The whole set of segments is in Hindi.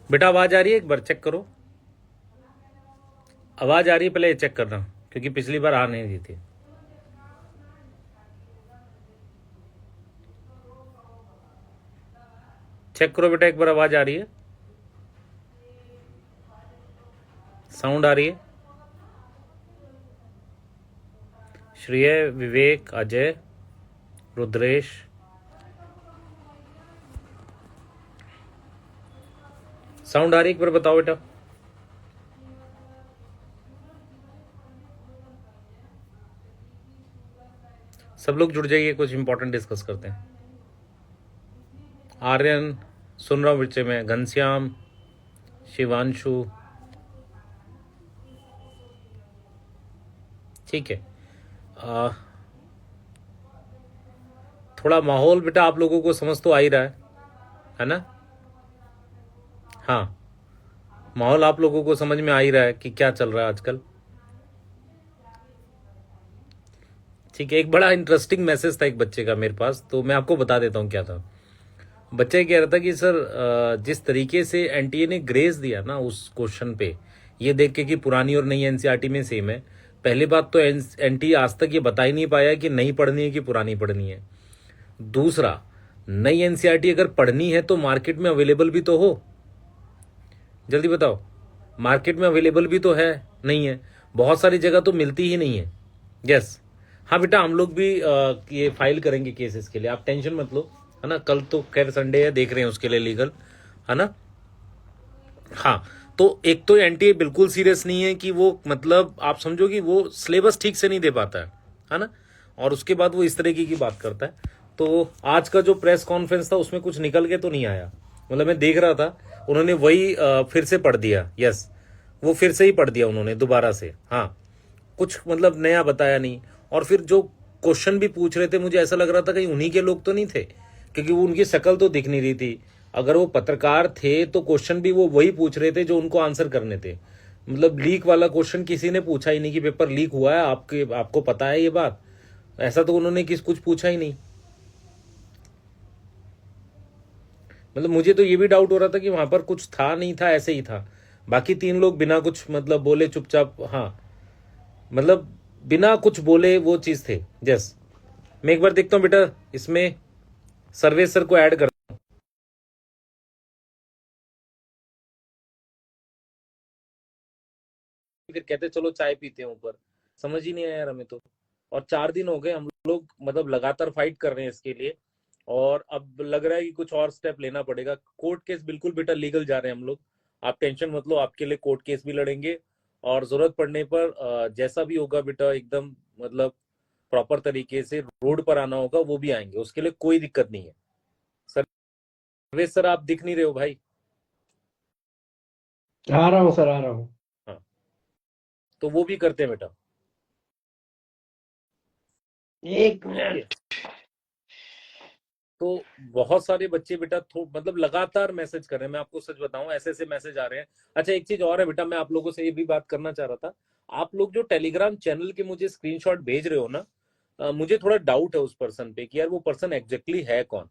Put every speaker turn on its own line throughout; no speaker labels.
बेटा आवाज आ रही है? एक बार चेक करो, आवाज आ रही है? पहले चेक करना, क्योंकि पिछली बार आ नहीं रही थी। चेक करो बेटा, एक बार आवाज आ रही है? साउंड आ रही है? श्रेय, विवेक, अजय, रुद्रेश, साउंड आ रही है? एक बार बताओ बेटा। सब लोग जुड़ जाइए, कुछ इंपॉर्टेंट डिस्कस करते हैं। आर्यन सुन रहा हूँ बच्चे में, घनश्याम, शिवांशु, ठीक है। थोड़ा माहौल बेटा आप लोगों को समझ तो आ ही रहा है ना? हाँ, माहौल आप लोगों को समझ में आ ही रहा है कि क्या चल रहा है आजकल। ठीक है, एक बड़ा इंटरेस्टिंग मैसेज था एक बच्चे का मेरे पास, तो मैं आपको बता देता हूँ क्या था। बच्चा कह रहा था कि सर जिस तरीके से एनटीए ने ग्रेस दिया ना उस क्वेश्चन पे, ये देख के कि पुरानी और नई एनसीईआरटी में सेम है। पहली बात तो एनटीए आज तक ये बता ही नहीं पाया कि नई पढ़नी है कि पुरानी पढ़नी है। दूसरा, नई एनसीईआरटी अगर पढ़नी है तो मार्केट में अवेलेबल भी तो हो। जल्दी बताओ, मार्केट में अवेलेबल भी तो है? नहीं है, बहुत सारी जगह तो मिलती ही नहीं है। यस, हाँ बेटा, हम लोग भी ये फाइल करेंगे केसेस के लिए, आप टेंशन मत लो, है ना। कल तो खैर संडे है, देख रहे हैं उसके लिए लीगल, है ना। हाँ, तो एक तो एनटीए बिल्कुल सीरियस नहीं है कि वो, मतलब आप समझो कि वो सिलेबस ठीक से नहीं दे पाता है ना। और उसके बाद वो इस तरीके की बात करता है। तो आज का जो प्रेस कॉन्फ्रेंस था उसमें कुछ निकल के तो नहीं आया, मतलब मैं देख रहा था उन्होंने वही फिर से पढ़ दिया। यस, वो फिर से ही पढ़ दिया उन्होंने दोबारा से। हाँ, कुछ मतलब नया बताया नहीं। और फिर जो क्वेश्चन भी पूछ रहे थे, मुझे ऐसा लग रहा था कहीं उन्हीं के लोग तो नहीं थे, क्योंकि वो उनकी शक्ल तो दिख नहीं रही थी। अगर वो पत्रकार थे तो क्वेश्चन भी वो वही पूछ रहे थे जो उनको आंसर करने थे। मतलब लीक वाला क्वेश्चन किसी ने पूछा ही नहीं कि पेपर लीक हुआ है, आपको पता है ये बात, ऐसा तो उन्होंने कुछ पूछा ही नहीं। मतलब मुझे तो ये भी डाउट हो रहा था कि वहां पर कुछ था नहीं था, ऐसे ही था। बाकी तीन लोग बिना कुछ मतलब बोले चुपचाप, हाँ, मतलब बिना कुछ बोले वो चीज थे। जस मैं एक बार देखता हूं बेटा, इसमें सर्वेसर को ऐड कर, फिर कहते चलो चाय पीते हैं ऊपर। समझ ही नहीं आया यार हमें तो। और 4 दिन हो गए हम लोग मतलब लगातार फाइट कर रहे हैं इसके लिए। और अब लग रहा है कि कुछ और स्टेप लेना पड़ेगा। कोर्ट केस बिल्कुल बेटा लीगल जा रहे हैं हम लोग, आप टेंशन मत लो, आपके लिए कोर्ट केस भी लड़ेंगे। और जरूरत पड़ने पर जैसा भी होगा बेटा, एकदम मतलब प्रॉपर तरीके से रोड पर आना होगा वो भी आएंगे, उसके लिए कोई दिक्कत नहीं है। सर्वेश सर आप दिख नहीं रहे हो भाई।
आ रहा हूँ सर, आ रहा हूँ।
हाँ, तो वो भी करते हैं बेटा।
एक
ठीक है,
मिनट।
तो बहुत सारे बच्चे बेटा मतलब लगातार मैसेज कर रहे हैं, मैं आपको सच बताऊं ऐसे ऐसे मैसेज आ रहे हैं। अच्छा, एक चीज और है बेटा, मैं आप लोगों से ये भी बात करना चाह रहा था। आप लोग जो टेलीग्राम चैनल के मुझे स्क्रीनशॉट भेज रहे हो ना, मुझे थोड़ा डाउट है उस पर्सन पे कि यार वो पर्सन एग्जैक्टली है कौन।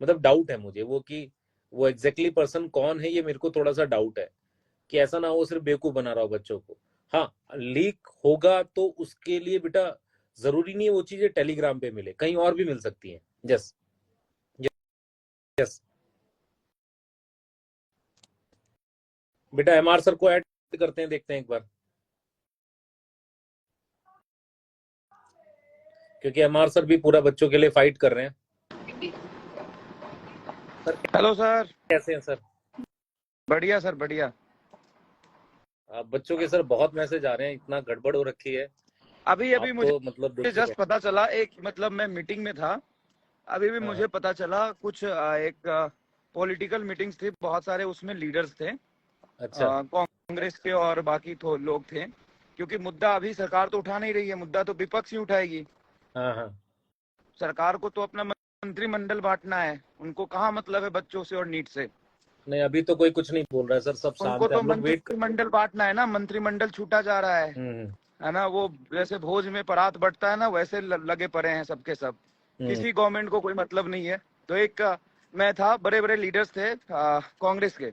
मतलब डाउट है मुझे वो कि वो एग्जैक्टली पर्सन कौन है, ये मेरे को थोड़ा सा डाउट है कि ऐसा ना हो सिर्फ बेवकूफ बना रहा हो बच्चों को। हाँ, लीक होगा तो उसके लिए बेटा जरूरी नहीं है वो चीजें टेलीग्राम पे मिले, कहीं और भी मिल सकती है। यस, यस बेटा, एमआर सर को ऐड करते हैं, देखते हैं एक बार, क्योंकि एमआर सर भी पूरा बच्चों के लिए फाइट कर रहे हैं। सर
हेलो सर,
कैसे हैं सर?
बढ़िया सर, बढ़िया।
बच्चों के सर बहुत मैसेज आ रहे हैं, इतना गड़बड़ हो रखी है।
अभी
आप
मुझे
तो मतलब देखिए।
जस्ट पता चला, एक मतलब मैं मीटिंग में था, अभी भी
हाँ
मुझे
हाँ,
पता चला कुछ एक पॉलिटिकल मीटिंग्स थी, बहुत सारे उसमें लीडर्स थे,
अच्छा,
कांग्रेस के और बाकी तो लोग थे, क्योंकि मुद्दा अभी सरकार तो उठा नहीं रही है, मुद्दा तो विपक्ष ही उठाएगी।
हाँ हाँ,
सरकार को तो अपना मंत्रिमंडल बांटना है, उनको कहाँ मतलब है बच्चों से और नीट से।
नहीं अभी तो कोई कुछ नहीं बोल रहा है सर, सब
उनको
शांत है,
तो
हम लोग वेट कर।
मंत्रिमंडल बांटना है ना, मंत्रिमंडल छूटा जा रहा
हम्म
है ना। वो जैसे भोज में परात बटता है ना, वैसे लगे पड़े हैं सबके सब।
हम्म
किसी गवर्नमेंट को कोई मतलब नहीं है। तो एक मैं था, बड़े बड़े लीडर्स थे कांग्रेस के,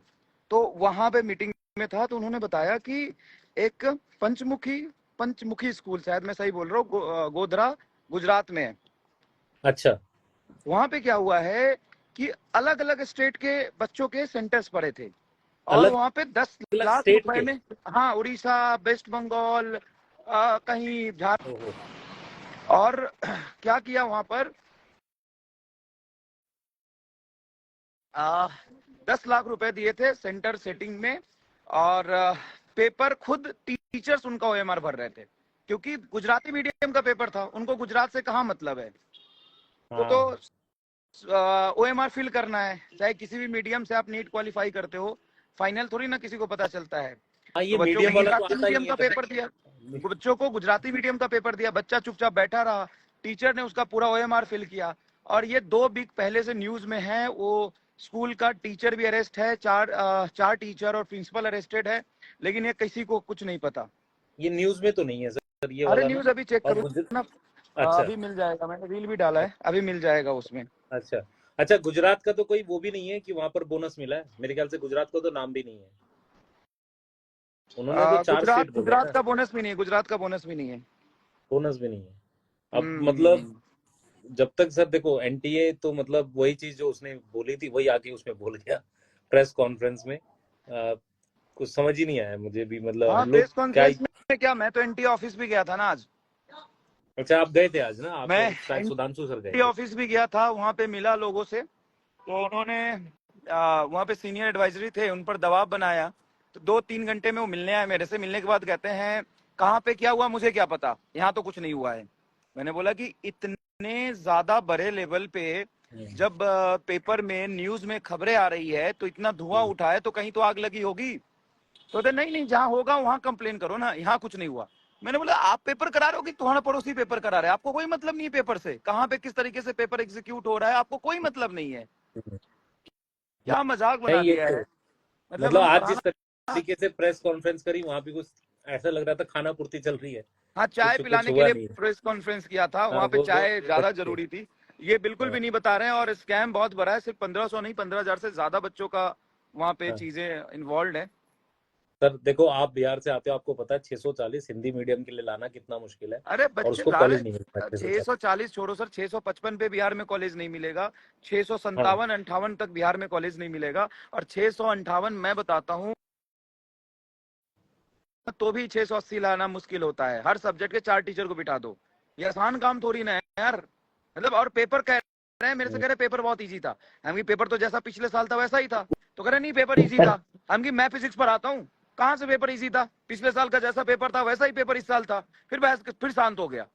तो वहां पे मीटिंग में था, तो उन्होंने बताया कि एक पंचमुखी पंचमुखी स्कूल, शायद मैं सही बोल रहा हूँ, गोधरा गुजरात में है।
अच्छा।
वहां पे क्या हुआ है कि अलग अलग स्टेट के बच्चों के सेंटर्स पड़े थे, और
अलग
वहां पे 10
अलग
लाख
स्टेट
रुपए
के।
में, हाँ, उड़ीसा, वेस्ट बंगाल, कहीं झारखंड,
ओहो।
और क्या किया वहां पर, 10 लाख रुपए दिए थे सेंटर सेटिंग में, और पेपर खुद टीचर्स उनका ओएमआर भर रहे थे, क्योंकि गुजराती मीडियम का पेपर था, उनको गुजरात से कहाँ मतलब है। वो तो
हाँ
ओएमआर फिल करना है, चाहे किसी भी मीडियम से आप नीट क्वालिफाई करते हो, फाइनल थोड़ी ना किसी को पता चलता है।
हाँ,
तो
ये
बच्चों को
मीडियम वाला तो
गुजराती
आता ही
मीडियम
नहीं है
का पेपर दिया, बच्चों को गुजराती मीडियम का पेपर दिया, बच्चा चुपचाप बैठा रहा, टीचर ने उसका पूरा ओएमआर फिल किया। और ये 2 वीक पहले से न्यूज में है, वो स्कूल का टीचर भी अरेस्ट है, चार टीचर और प्रिंसिपल अरेस्टेड है, लेकिन ये किसी को कुछ नहीं पता।
ये न्यूज में तो नहीं है सर, ये
अरे
वाला ना।
न्यूज अभी चेक
और
करो ना,
अच्छा।
अभी मिल जाएगा, मैंने रील भी डाला है, अभी मिल जाएगा उसमें।
अच्छा। अच्छा, गुजरात का तो कोई वो भी नहीं है कि वहां पर बोनस मिला है? मेरे ख्याल से गुजरात का तो नाम भी नहीं है। उन्होंने तो 4
गुजरात
स्टेट बोले हैं
गुजरात
ना।
का बोनस भी नहीं है, गुजरात का बोनस भी नहीं है।
बोनस भी नहीं है। अब मतलब
हम्म।
जब तक सर देखो, एनटीए तो मतलब वही चीज जो उसने बोली थी वही आके उसमें बोल गया प्रेस कॉन्फ्रेंस में। कुछ समझ ही नहीं आया मुझे भी, मतलब
हाँ,
हम लोग
प्रेस
क्या
कॉन्फ्रेंस में क्या, मैं तो एनटीए ऑफिस भी गया था ना आज।
अच्छा, आप गए थे आज ना, आप
मैं
और शायद सुधांशु सर गए
एनटीए
थे।
ऑफिस भी गया था, वहां पे मिला लोगों से, तो उन्होंने वहां पे सीनियर एडवाइजरी थे, उन पर दबाव बनाया। तो 2-3 घंटे में वो मिलने आए मेरे से, मिलने के बाद कहते हैं कहाँ पे क्या हुआ मुझे क्या पता, यहाँ तो कुछ नहीं हुआ है। मैंने बोला कि इतने ज्यादा बड़े लेवल पे
हम्म।
जब पेपर में न्यूज में खबरें आ रही है, तो इतना धुआं उठा है, तो कहीं तो आग लगी होगी। तो कहते नहीं नहीं, जहाँ होगा वहां कंप्लेन करो ना, यहाँ कुछ नहीं हुआ। मैंने बोला आप पेपर करा रहे हो कि तुम्हारा पड़ोसी पेपर करा रहा है, आपको कोई मतलब नहीं है पेपर से, कहाँ पे किस तरीके से पेपर एग्जीक्यूट हो रहा है, आपको कोई मतलब नहीं है। क्या मजाक बना
नहीं, ये
दिया
तो
है, मतलब
मतलब
हम
आज जिस
पढ़ाना।
तरीके से प्रेस कॉन्फ्रेंस करी वहां भी कुछ ऐसा लग रहा था खाना पूर्ति चल रही है।
हाँ, चाय
कुछ
पिलाने के
हुआ
लिए
नहीं।
प्रेस कॉन्फ्रेंस किया था,
हाँ,
वहां पे
वो
चाय ज्यादा
ओके।
जरूरी थी। ये बिल्कुल
हाँ।
भी नहीं बता रहे हैं, और स्कैम बहुत बड़ा है, सिर्फ 1500 नहीं, 15,000 से ज्यादा बच्चों का वहां पे
हाँ
चीजें इन्वॉल्व है।
सर देखो, आप बिहार से आते हो, आपको पता है 640 हिंदी मीडियम के लिए लाना कितना मुश्किल है।
अरे
और
बच्चे,
उसको
अरे
कॉलेज नहीं मिलता है 640।
640 छोड़ो सर, 655 पे बिहार में कॉलेज नहीं मिलेगा, छह सौ
हाँ
संतावन अंठावन तक बिहार में कॉलेज नहीं मिलेगा। और 658 मैं बताता हूँ, तो भी 680 लाना मुश्किल होता है, हर सब्जेक्ट के 4 टीचर को बिठा दो, ये आसान काम थोड़ी ना है यार। मतलब, और पेपर कह रहे हैं मेरे से, कह रहे पेपर बहुत इजी था। हम की पेपर तो जैसा पिछले साल था वैसा ही था। तो कह रहे नहीं पेपर इजी था। हम की मैं फिजिक्स पर आता हूँ, कहाँ से पेपर इजी था, पिछले साल का जैसा पेपर था वैसा ही पेपर इस साल था। फिर बहस, फिर शांत हो गया।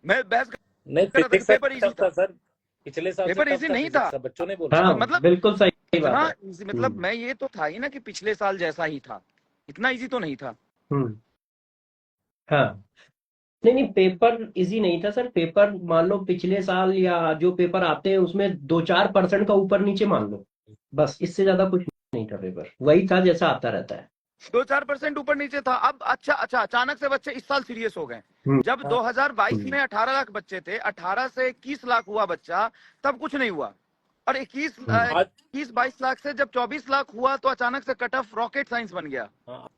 मैं बहस
नहीं,
कर रहा था कि
फिजिक्स
पेपर इजी
टफ था
था,
सर। पिछले साल से
पेपर
टफ
इजी
था
नहीं था।
फिजिक्स, सब बच्चों ने बोला।
तो
हाँ,
मतलब
बिल्कुल सही बात
इतना
है।
easy, मतलब मैं ये तो था ही ना कि पिछले साल जैसा ही था, इतना इजी तो नहीं था।
हम्म। हाँ, नहीं नहीं, पेपर इजी नहीं था सर। पेपर मान लो पिछले साल या जो पेपर आते हैं उसमें 2-4% का ऊपर नीचे मान लो, बस इससे ज्यादा कुछ नहीं था। पेपर वही था जैसा आता रहता है।
2-4% ऊपर नीचे था। अब अच्छा अच्छा, अचानक से बच्चे इस साल सीरियस हो गए।
हम्म।
जब
हाँ।
2022
हम्म।
में 18 लाख बच्चे थे, 18 से 21 लाख हुआ बच्चा, तब कुछ नहीं हुआ। और
हम्म।
आज
21-22 लाख से जब 24 लाख हुआ, तो अचानक से कट ऑफ रॉकेट साइंस बन गया।
हाँ,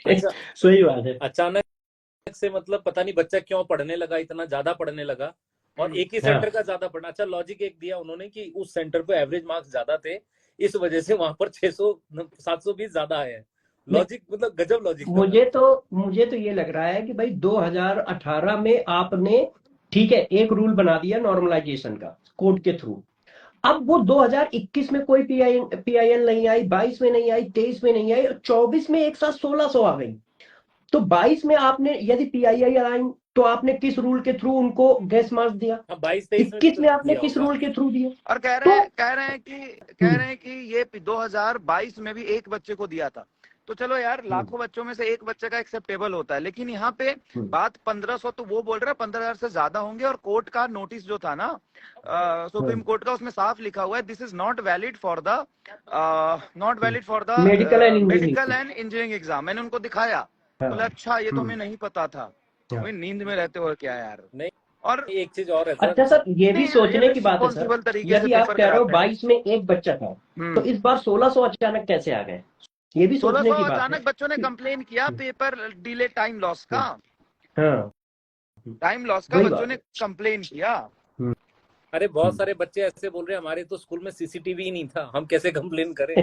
अच्छा।
सही बात है।
अचानक से मतलब पता नहीं बच्चा क्यों पढ़ने लगा, इतना ज्यादा पढ़ने लगा। और एक ही
हाँ,
सेंटर का ज्यादा पढ़ना। अच्छा, लॉजिक एक दिया उन्होंने कि उस सेंटर पे एवरेज मार्क्स ज्यादा थे, इस वजह से वहां पर 600 720 ज्यादा आए हैं।
नहीं,
लॉजिक मतलब गजब लॉजिक था
मुझे तो मुझे तो ये लग रहा है कि भाई 2018 में आपने, ठीक है, एक रूल बना दिया नॉर्मलाइजेशन का कोर्ट के थ्रू। अब वो 2021 में कोई पीआईएल नहीं आई, 22 में नहीं आई, 23 में नहीं आई, और 24 में एक साथ 1600 आ गई। तो 22 में आपने यदि पीआईआई आई, तो आपने किस रूल के थ्रू उनको गैस मार्क्स दिया?
हाँ, 22-23 में भी
21
तो
में आपने
दिया
किस
होगा।
रूल के थ्रू दिया?
और
तो
कह रहे हैं कि ये 2022 में भी एक बच्चे को दिया था। तो चलो यार, लाखों बच्चों में से एक बच्चे का एक्सेप्टेबल होता है, लेकिन यहाँ पे बात 1500, तो वो बोल रहा है 15,000 से ज्यादा होंगे। और कोर्ट का नोटिस जो था ना, सुप्रीम कोर्ट का, उसमें साफ लिखा हुआ है, this is not valid for the
medical and
medical
engineering.
And engineering exam. मैंने उनको दिखाया, बोले अच्छा, ये तो हमें नहीं पता था। भाई नींद में रहते हो क्या यार।
नहीं,
और
एक चीज और है सर,
अच्छा सर, ये भी सोचने की बात है सर,
रिस्पॉन्सिबल तरीके से
यदि आप
पेपर
कह रहे हो
कराते हैं।
22 में एक बच्चा था, तो इस बार 1600 अचानक कैसे आ गए? ये भी सोचने
1600
की बात है।
अचानक बच्चों ने कंप्लेन किया पेपर डिले टाइम लॉस का,
हाँ,
टाइम लॉस का
वही
बच्चों
बात
ने
है।
कंप्लेन किया।
अरे बहुत सारे बच्चे ऐसे बोल रहे हैं हमारे तो स्कूल में सीसीटीवी ही नहीं था, हम कैसे कंप्लेन करें।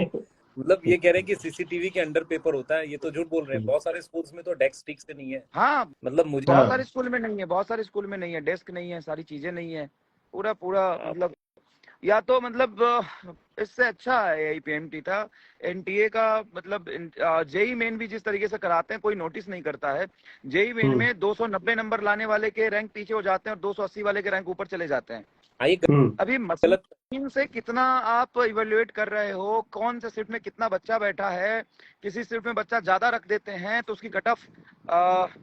मतलब ये कह रहे हैं कि सीसीटीवी के अंडर पेपर होता है, ये तो झूठ बोल रहे हैं। बहुत सारे स्कूल्स में तो डेस्क ठीक से नहीं है।
हाँ,
मतलब मुझे
बहुत
हाँ,
सारे स्कूल में नहीं है, बहुत सारे स्कूल में नहीं है, डेस्क नहीं है, सारी चीजें नहीं है, पूरा पूरा मतलब, या तो मतलब इससे अच्छा है यही पीएमटी था। एनटीए का मतलब जेई मेन भी जिस तरीके से कराते हैं कोई नोटिस नहीं करता है। जेई मेन में 290 नंबर लाने वाले के रैंक पीछे हो जाते हैं और 280 वाले के रैंक ऊपर चले जाते हैं।
हाँ, ये
अभी
गलत।
मशीन से कितना आप इवेल्युएट कर रहे हो, कौन से शिफ्ट में कितना बच्चा बैठा है, किसी शिफ्ट में बच्चा ज्यादा रख देते हैं तो उसकी कट ऑफ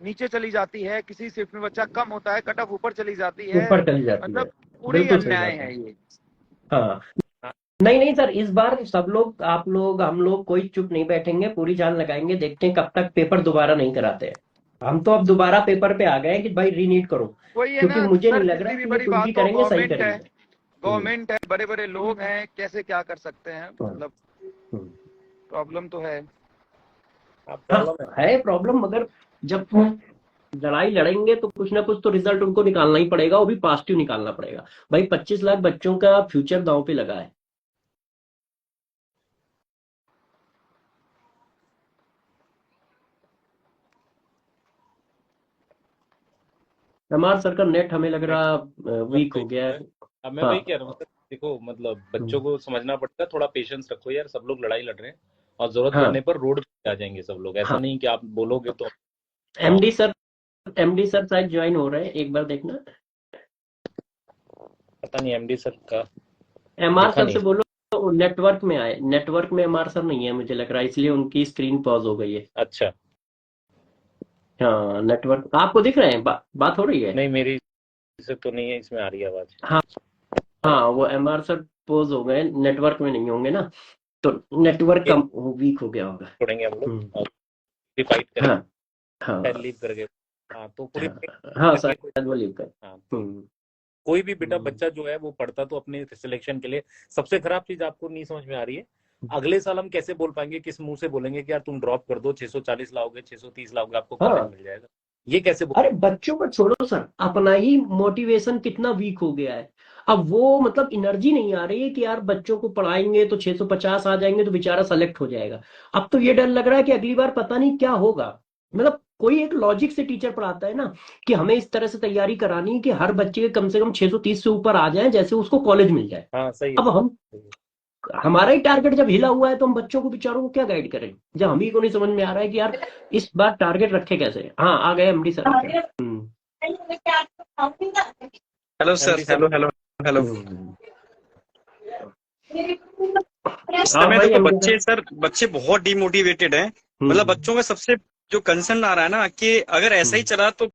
नीचे चली जाती है, किसी शिफ्ट में बच्चा कम होता है कट ऑफ ऊपर चली जाती है,
ऊपर चली जाती है।
मतलब पूरी
बिल्कुल सही
अन्याय
बात है।
है ये।
हाँ, नहीं नहीं सर, इस बार सब लोग, आप लोग, हम लोग, कोई चुप नहीं बैठेंगे, पूरी जान लगाएंगे, देखते हैं कब तक पेपर दोबारा नहीं कराते हैं। हम तो अब दोबारा पेपर पे आ गए कि भाई रीनीट करो,
वही है
क्योंकि
ना
मुझे
सर,
नहीं लग रहा
जितनी भी
कि ये
बड़ी
कुछ भी
बात हो,
करेंगे सही करेंगे।
गवर्नमेंट है, बड़े बड़े लोग हैं, कैसे क्या कर सकते हैं,
हाँ,
मतलब प्रॉब्लम तो है।
प्रॉब्लम
है प्रॉब्लम, मगर जब लड़ाई लड़ेंगे तो कुछ ना कुछ तो रिजल्ट उनको निकालना ही पड़ेगा, वो भी पॉजिटिव निकालना पड़ेगा। भाई 25 लाख बच्चों का फ्यूचर दांव पे लगा है। हमारा सर का नेट हमें लग रहा वीक हो गया है।
अब मैं
हाँ,
वही कह रहा हूँ सर, देखो मतलब बच्चों को समझना पड़ता है, थोड़ा पेशेंस रखो यार, सब लोग लड़ाई लड़ रहे हैं और जरूरत
हाँ,
पड़ने पर रोड पे आ जाएंगे सब लोग। ऐसा
हाँ।
नहीं कि आप बोलोगे तो।
एमडी सर शायद ज्वाइन हो रहे हैं, एक बार देखना।
पता नहीं एमडी सर का
एमआर
दिखा
सर
नहीं।
से बोलो नेटवर्क में आए, नेटवर्क में एमआर सर नहीं है मुझे लग रहा है, इसलिए उनकी स्क्रीन पॉज हो गई है।
अच्छा,
हाँ, नेटवर्क आपको दिख रहे हैं, बात हो रही है।
नहीं मेरी से तो नहीं है, इसमें आ रही है आवाज।
हाँ, हाँ, वो एमआर सर पोज हो गए, नेटवर्क में नहीं होंगे ना, तो नेटवर्क कम वीक हो गया होगा।
छोड़ेंगे हम लोग और फाइट
हाँ,
करेंगे,
हाँ,
शायद लीव करके। हाँ तो पूरी
हाँ
करके कोई।
शायद वो लीव कर।
हाँ,
हम्म,
कोई भी बेटा बच्चा जो है वो पढ़ता तो अपने सिलेक्शन के लिए। सबसे खराब चीज आपको नहीं समझ में आ रही है, अगले साल हम कैसे बोल पाएंगे, किस मुंह से बोलेंगे कि यार तुम ड्रॉप कर दो, 640 लाओगे, 630 लाओगे, आपको कॉलेज
हाँ।
मिल जाएगा। ये कैसे
अरे बच्चों को छोड़ो सर, अपना ही मोटिवेशन कितना वीक हो गया है। अब वो मतलब एनर्जी नहीं आ रही है कि यार बच्चों को पढ़ाएंगे तो 650 आ जाएंगे तो बेचारा सेलेक्ट हो जाएगा। अब तो ये डर लग रहा है कि अगली बार पता नहीं क्या होगा। मतलब कोई एक लॉजिक से टीचर पढ़ाता है ना, कि हमें इस तरह से तैयारी करानी है कि हर बच्चे के कम से कम 630 से ऊपर आ जाए, जैसे उसको कॉलेज मिल जाए।
हाँ सही
अब
है।
हम, हमारा ही टारगेट जब हिला हुआ है तो हम बच्चों को बेचारों को क्या गाइड करें, जब हम ही को नहीं समझ में आ रहा है कि यार इस बार टारगेट रखे कैसे। हाँ, आ गए MD sir.
Hello sir,
MD sir
hello hello hello. इस
हाँ
समय
भाई,
देखो
एमडी
बच्चे
सर।
सर, बच्चे बहुत डिमोटिवेटेड हैं। मतलब बच्चों का सबसे जो कंसर्न आ रहा है ना कि अगर ऐसा ही चला तो